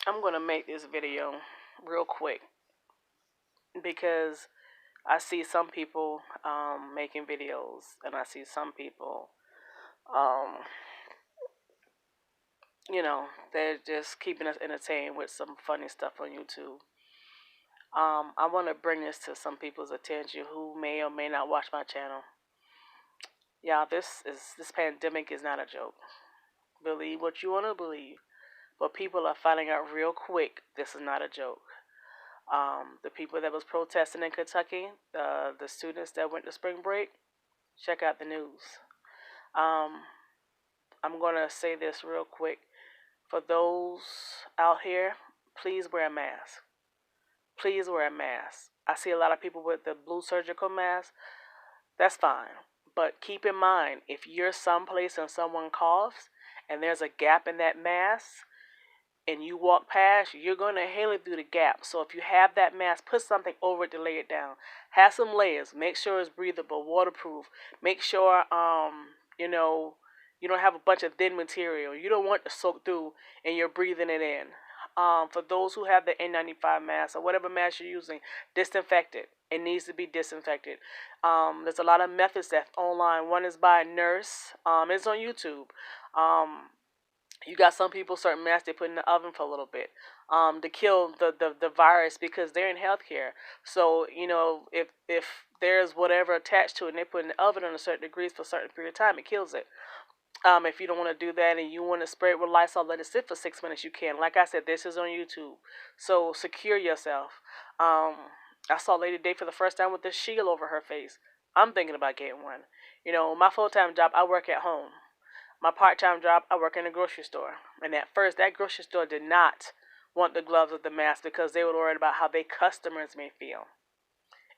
I'm going to make this video real quick because I see some people making videos and I see some people, um, they're just keeping us entertained with some funny stuff on YouTube. I want to bring this to some people's attention who may or may not watch my channel. Yeah, this pandemic is not a joke. Believe what you want to believe, but people are finding out real quick this is not a joke. The people that was protesting in Kentucky, the students that went to spring break, check out the news. Um, I'm gonna say this real quick. For those out here, please wear a mask. Please wear a mask. I see a lot of people with the blue surgical mask. That's fine. But keep in mind, if you're someplace and someone coughs and there's a gap in that mask, and you walk past, you're going to inhale it through the gap. So if you have that mask, put something over it to lay it down. Have some layers. Make sure it's breathable, waterproof. Make sure, you don't have a bunch of thin material. You don't want to soak through and you're breathing it in. For those who have the N95 mask or whatever mask you're using, disinfect it. It needs to be disinfected. There's a lot of methods that's online. One is by a nurse. It's on YouTube. You got some people, certain masks they put in the oven for a little bit to kill the virus because they're in healthcare. So, if there's whatever attached to it and they put it in the oven on a certain degrees for a certain period of time, it kills it. If you don't want to do that and you want to spray it with Lysol, let it sit for 6 minutes, you can. Like I said, this is on YouTube. So secure yourself. I saw Lady Day for the first time with this shield over her face. I'm thinking about getting one. My full-time job, I work at home. My part-time job, I work in a grocery store. And at first, that grocery store did not want the gloves with the mask because they were worried about how their customers may feel.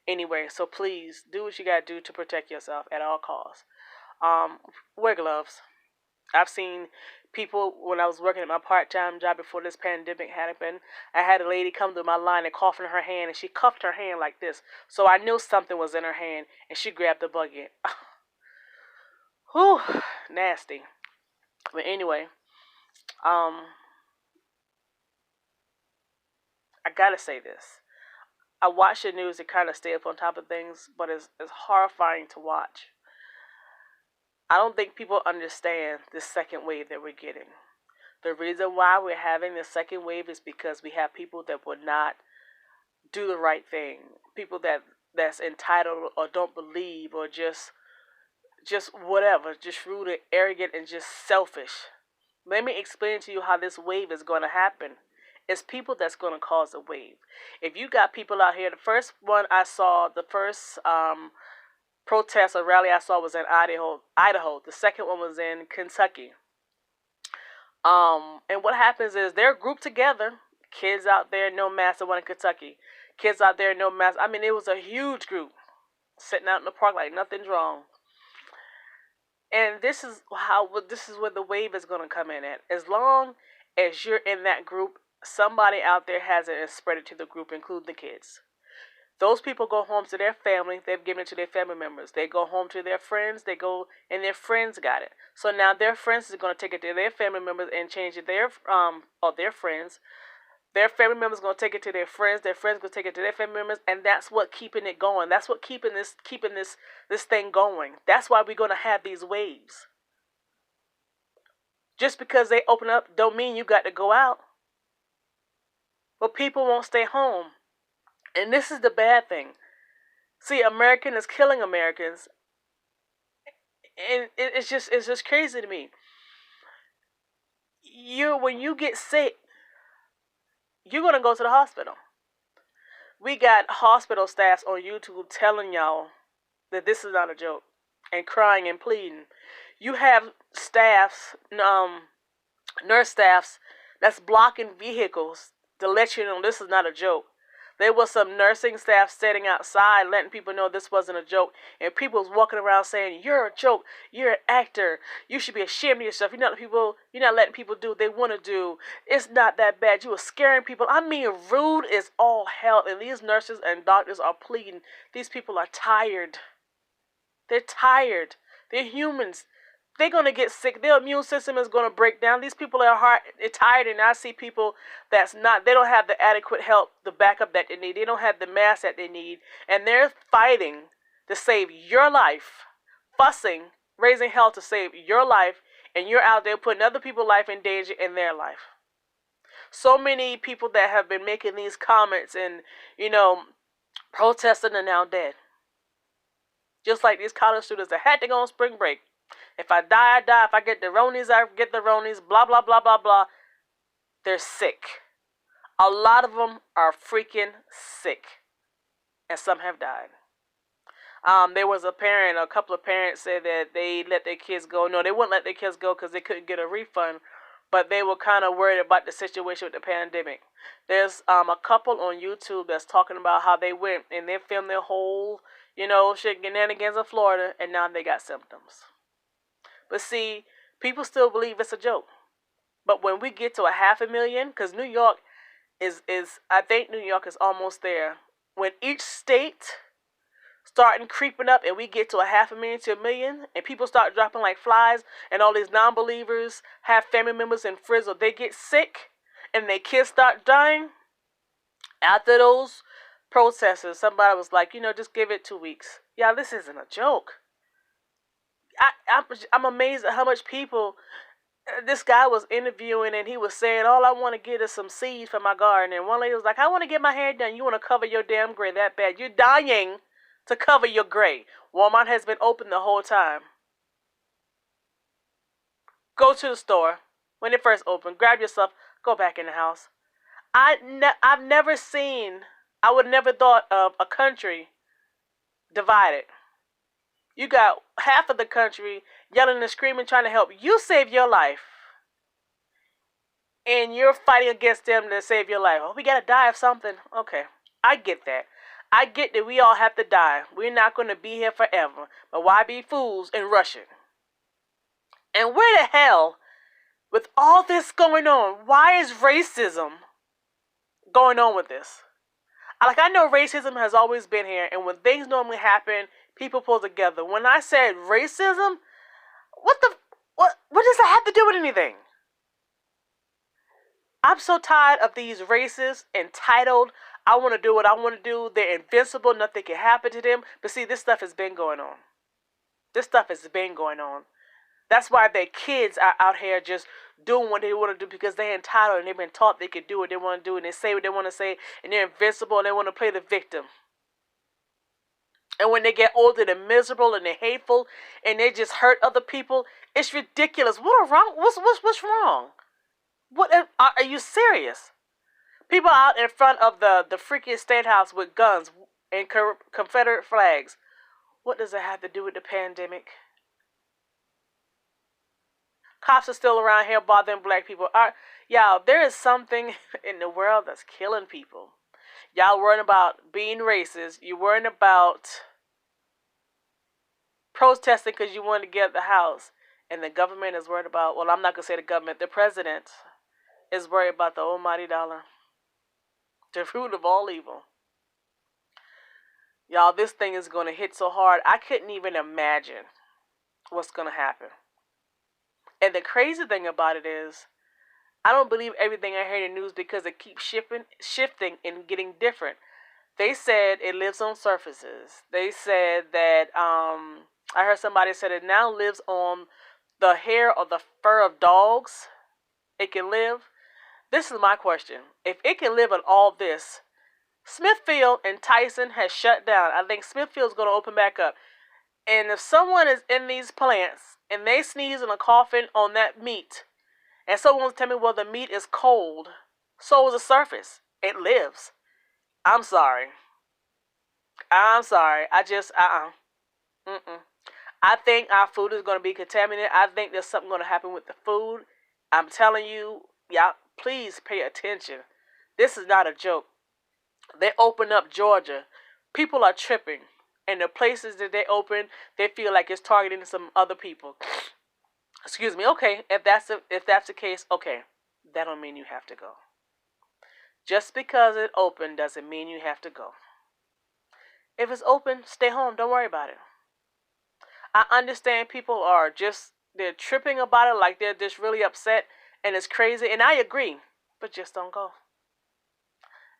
Anyway, so please do what you gotta do to protect yourself at all costs. Wear gloves. I've seen people when I was working at my part-time job before this pandemic happened. I had a lady come through my line and cough in her hand, and she cuffed her hand like this, so I knew something was in her hand, and she grabbed the bucket. Whew, nasty. But anyway, um, I gotta say this. I watch the news to kind of stay up on top of things, but it's horrifying to watch. I don't think people understand this second wave that we're getting. The reason why we're having this second wave is because we have people that would not do the right thing. People that's entitled or don't believe or just whatever, just rude and arrogant and just selfish. Let me explain to you how this wave is going to happen. It's people that's going to cause a wave. If you got people out here, the first one I saw, the first protest or rally I saw was in Idaho. The second one was in Kentucky. And what happens is they're grouped together. Kids out there, no mask. The one in Kentucky. Kids out there, no mask. I mean, it was a huge group sitting out in the park like nothing's wrong. And this is where the wave is going to come in at. As long as you're in that group, somebody out there has it and spread it to the group, including the kids. Those people go home to their family. They've given it to their family members. They go home to their friends. They go and their friends got it. So now their friends is going to take it to their family members and change it their friends. Their family members going to take it to their friends. Their friends going to take it to their family members, and that's what keeping it going. That's what keeping this thing going. That's why we're going to have these waves. Just because they open up don't mean you got to go out. But people won't stay home. And this is the bad thing. See, American is killing Americans. And it's just crazy to me. When you get sick, you're gonna go to the hospital. We got hospital staffs on YouTube telling y'all that this is not a joke and crying and pleading. You have staffs, nurse staffs that's blocking vehicles to let you know this is not a joke. There was some nursing staff sitting outside letting people know this wasn't a joke. And people was walking around saying, you're a joke. You're an actor. You should be ashamed of yourself. You're not letting people do what they want to do. It's not that bad. You were scaring people. I mean, rude is all hell. And these nurses and doctors are pleading. These people are tired. They're tired. They're humans. they're going to get sick. Their immune system is going to break down. These people are tired, and I see people they don't have the adequate help, the backup that they need. They don't have the mask that they need, and they're fighting to save your life, fussing, raising hell to save your life, and you're out there putting other people's life in danger in their life. So many people that have been making these comments and, protesting are now dead. Just like these college students that had to go on spring break. If I die, I die. If I get the Ronies, I get the Ronies. Blah, blah, blah, blah, blah. They're sick. A lot of them are freaking sick. And some have died. There was a couple of parents said that they let their kids go. No, they wouldn't let their kids go because they couldn't get a refund. But they were kind of worried about the situation with the pandemic. There's a couple on YouTube that's talking about how they went and they filmed their whole, shenanigans in Florida, and now they got symptoms. But see, people still believe it's a joke. But when we get to 500,000, because New York I think New York is almost there. When each state starting creeping up and we get to 500,000 to 1,000,000 and people start dropping like flies and all these non-believers have family members in Frizzle, they get sick and their kids start dying. After those protesters, somebody was like, just give it 2 weeks. Yeah, this isn't a joke. I'm amazed at how much people this guy was interviewing, and he was saying, all I want to get is some seeds for my garden. And one lady was like, I want to get my hair done. You want to cover your damn gray that bad? You're dying to cover your gray. Walmart has been open the whole time. Go to the store when it first opened. Grab your stuff. Go back in the house. I've never seen, I would never thought of a country divided. You got half of the country yelling and screaming, trying to help you save your life. And you're fighting against them to save your life. Oh, we got to die of something. Okay, I get that. I get that we all have to die. We're not going to be here forever. But why be fools and rush it? And where the hell, with all this going on, why is racism going on with this? I know racism has always been here, and when things normally happen, people pull together. When I said racism, what does that have to do with anything? I'm so tired of these racists entitled. I want to do what I want to do. They're invincible. Nothing can happen to them. But see, this stuff has been going on. This stuff has been going on. That's why their kids are out here just doing what they want to do because they're entitled and they've been taught they can do what they want to do and they say what they want to say and they're invincible and they want to play the victim. And when they get older, they're miserable and they're hateful and they just hurt other people. It's ridiculous. What's wrong? What are you serious? People out in front of the freaking state house with guns and Confederate flags. What does that have to do with the pandemic? Cops are still around here bothering black people. Y'all, there is something in the world that's killing people. Y'all worrying about being racist. You're worrying about protesting because you want to get out the house. And the government is worried about, well, I'm not going to say the government, the president is worried about the almighty dollar. The root of all evil. Y'all, this thing is going to hit so hard. I couldn't even imagine what's going to happen. And the crazy thing about it is, I don't believe everything I hear in the news because it keeps shifting and getting different. They said it lives on surfaces. They said that, I heard somebody said it now lives on the hair or the fur of dogs. It can live. This is my question. If it can live on all this, Smithfield and Tyson has shut down. I think Smithfield's going to open back up. And if someone is in these plants and they sneeze and are coughing on that meat, and someone's telling me, well, the meat is cold, so is the surface. It lives. I'm sorry. I just, I think our food is going to be contaminated. I think there's something going to happen with the food. I'm telling you, y'all, please pay attention. This is not a joke. They opened up Georgia. People are tripping. And the places that they open, they feel like it's targeting some other people. Excuse me. Okay, if that's the case, okay, that don't mean you have to go. Just because it opened doesn't mean you have to go. If it's open, stay home. Don't worry about it. I understand people are just They're tripping about it like they're just really upset and it's crazy. And I agree, but just don't go.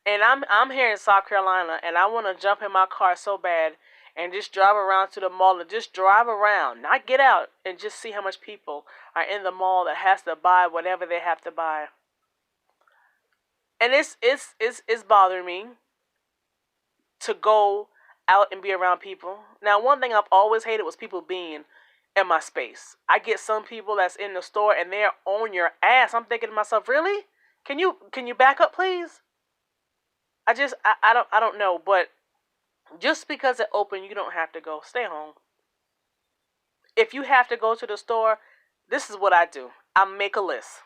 And I'm here in South Carolina, and I want to jump in my car so bad and just drive around to the mall and just drive around, not get out and just see how much people are in the mall that has to buy whatever they have to buy. And it's bothering me to go out and be around people. Now, one thing I've always hated was people being in my space. I get some people that's in the store and they're on your ass. I'm thinking to myself, really? Can you back up, please? I don't know, but just because it open, you don't have to go. Stay home. If you have to go to the store, this is what I do. I make a list.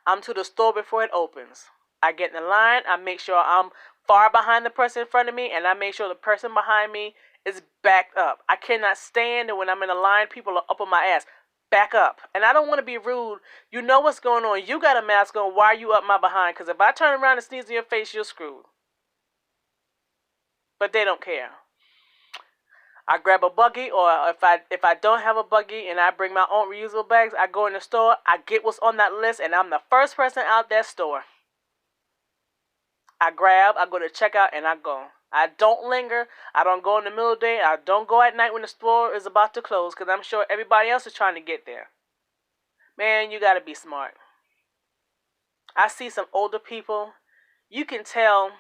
I'm to the store before it opens. I get in the line. I make sure I'm far behind the person in front of me, and I make sure the person behind me is backed up. I cannot stand it when I'm in a line, people are up on my ass. Back up. And I don't want to be rude. You know what's going on. You got a mask on. Why are you up my behind? Because if I turn around and sneeze in your face, you're screwed. But they don't care. I grab a buggy, or if I don't have a buggy and I bring my own reusable bags, I go in the store, I get what's on that list, and I'm the first person out that store. I grab, I go to checkout, and I go. I don't linger. I don't go in the middle of the day. I don't go at night when the store is about to close, because I'm sure everybody else is trying to get there. Man, you gotta be smart. I see some older people. You can tell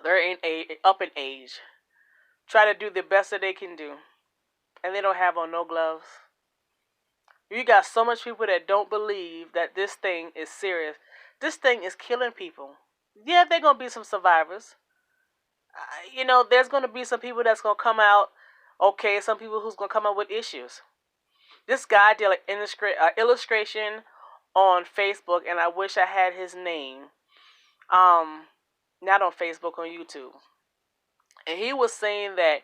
they're up in age. Try to do the best that they can do, and they don't have on no gloves. You got so much people that don't believe that this thing is serious. This thing is killing people. Yeah, there gonna be some survivors. There's gonna be some people that's gonna come out okay. Some people who's gonna come out with issues. This guy did an illustration on Facebook, and I wish I had his name. Not on Facebook, on YouTube. And he was saying that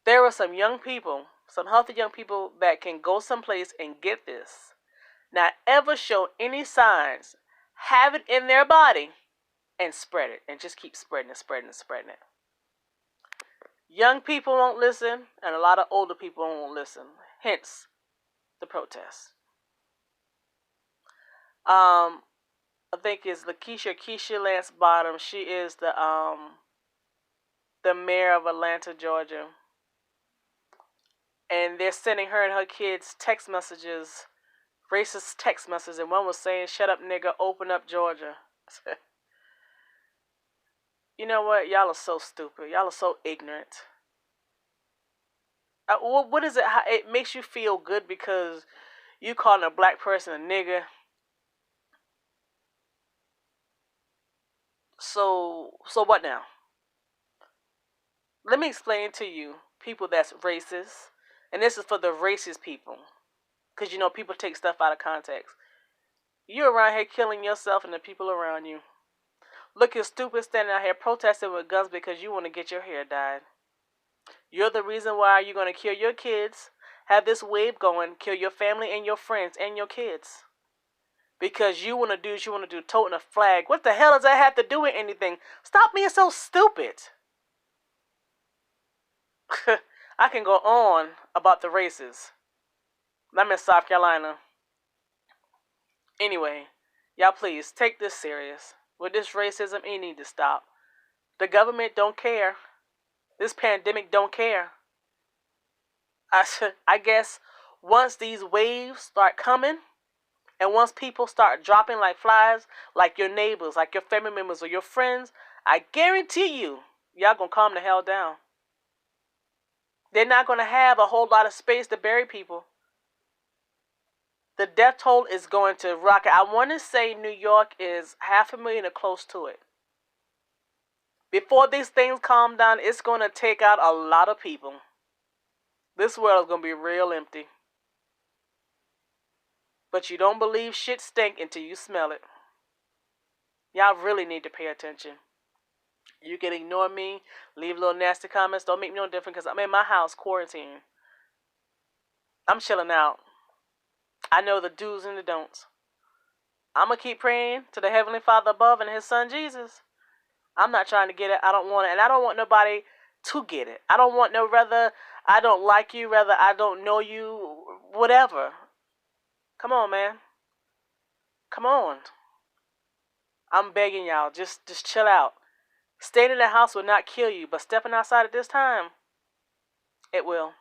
there are some young people, some healthy young people that can go someplace and get this, not ever show any signs, have it in their body, and spread it, and just keep spreading it, spreading it, spreading it. Young people won't listen, and a lot of older people won't listen. Hence, the protests. I think it's Keisha Lance Bottom. She is the mayor of Atlanta, Georgia. And they're sending her and her kids text messages, racist text messages, and one was saying, "Shut up, nigga, open up Georgia." You know what? Y'all are so stupid. Y'all are so ignorant. What is it? It makes you feel good because you calling a black person a nigga. So what now? Let me explain to you, people that's racist, and this is for the racist people, because people take stuff out of context. You're around here killing yourself and the people around you. Looking stupid standing out here protesting with guns because you want to get your hair dyed. You're the reason why you're going to kill your kids, have this wave going, kill your family and your friends and your kids. Because you want to do what you want to do, toting a flag. What the hell does that have to do with anything? Stop being so stupid. I can go on about the races. I'm in South Carolina. Anyway, y'all please take this serious. With this racism, it need to stop. The government don't care. This pandemic don't care. I guess once these waves start coming, and once people start dropping like flies, like your neighbors, like your family members or your friends, I guarantee you, y'all gonna calm the hell down. They're not gonna have a whole lot of space to bury people. The death toll is going to rocket. I want to say New York is 500,000 or close to it. Before these things calm down, it's going to take out a lot of people. This world is going to be real empty. But you don't believe shit stink until you smell it. Y'all really need to pay attention. You can ignore me, leave little nasty comments. Don't make me no different because I'm in my house quarantined. I'm chilling out. I know the do's and the don'ts. I'm going to keep praying to the Heavenly Father above and His Son Jesus. I'm not trying to get it. I don't want it. And I don't want nobody to get it. I don't want no, rather I don't like you, rather I don't know you, whatever. Come on, man. Come on. I'm begging y'all, just chill out. Staying in the house will not kill you, but stepping outside at this time, it will.